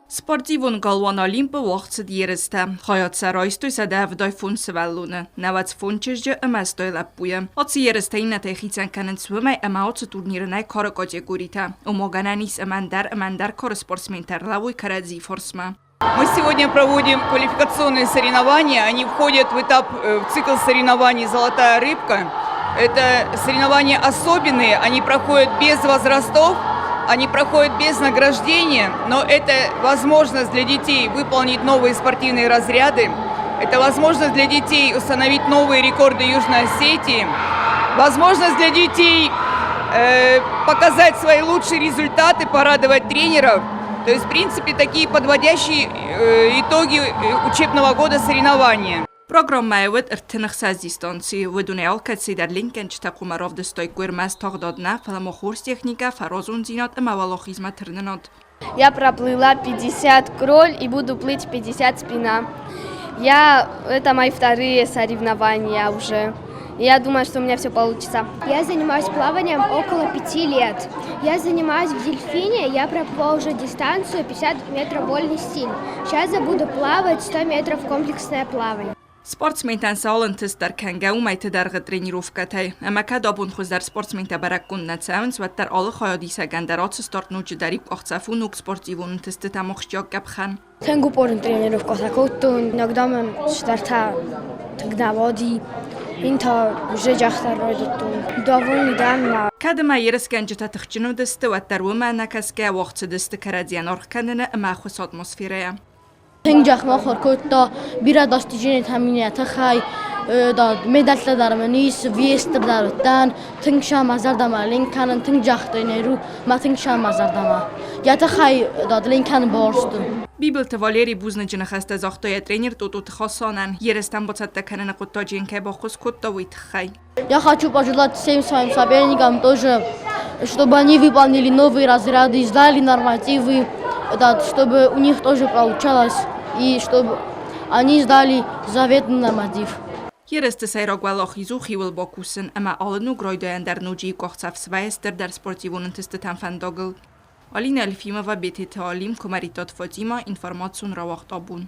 Sportivun galwan Olimpe wachtset yereste. Hayat saraystu sadev dai funse vellune. Nevats funchesje emestoi lepuje. Atsi yereste innete hicen kenen swimai emautse turnirenai каракатегорите. Умогананис эмендер корреспортсментер лавуй карадзи форсма. Мы сегодня проводим квалификационные соревнования. Они входят в цикл соревнований «Золотая рыбка». Это соревнования особенные, они проходят без возрастов, они проходят без награждения, но это возможность для детей выполнить новые спортивные разряды, это возможность для детей установить новые рекорды Южной Осетии, возможность для детей показать свои лучшие результаты, порадовать тренеров. То есть, в принципе, такие подводящие итоги учебного года соревнования. Программаевет артынықсаз дистанции выдунеал катсидар линкенч такумаров дестой гуэрмаз тагдадна фаламохурс техника фарозун зинат эмавалох изматерненот. Я проплыла 50 кроль и буду плыть 50 спина. Это мои вторые соревнования уже. Я думаю, что у меня все получится. Я занимаюсь плаванием около 5 лет. Я занимаюсь в дельфине, я проплыла уже дистанцию 50 метров вольный стиль. Сейчас я буду плавать 100 метров комплексное плавание. Sportsmenten salentist در کنگه و میت در тренировка тай. اما که دابون خوز در sportsmenten برکون نتساونس و در آل خیادی سگندرات ستارت نوچ دریب اختصافون و sportivون تست تمخشیاک گبخن. Тангу порн тренировка такой-то, иногда мы старта тогда води, инта уже жахтар ройдутун. Довольно давно. كادما يرس كنجة تخجنو دست و در وما نکسکه وقت دست کردیان ارخ کندن اما خوص اتمسفیره. تنجح ما خوركوتا بيرا داستيجين تامينيا تخاي دا ميدال دارمنيس فيستر دارتان تنشا مازار دما لين كان تنجح تنيرو ما تنشا مازار دما يا تخاي دا لين كان بورستو بیبل توالری بوزن جن خسته زاختای тренер تو تخصانن یرستن با تکنن قطاجین که با خود کتا ویت خی. Я хочу пожелать всем своим соперникам тоже, чтобы они выполнили новые разряды, сдали нормативы, чтобы у них тоже получалось и чтобы они сдали заветный норматив. Yereste seyra gwalachizu khiwel bakusen ama alenu groidayan در نوجی قاخصف سوایستر در sportivun تستتن فنداگل. Alina Elfimova BT تعلیم کمریتات فاطیما اینفورماسیون را وقت آبون.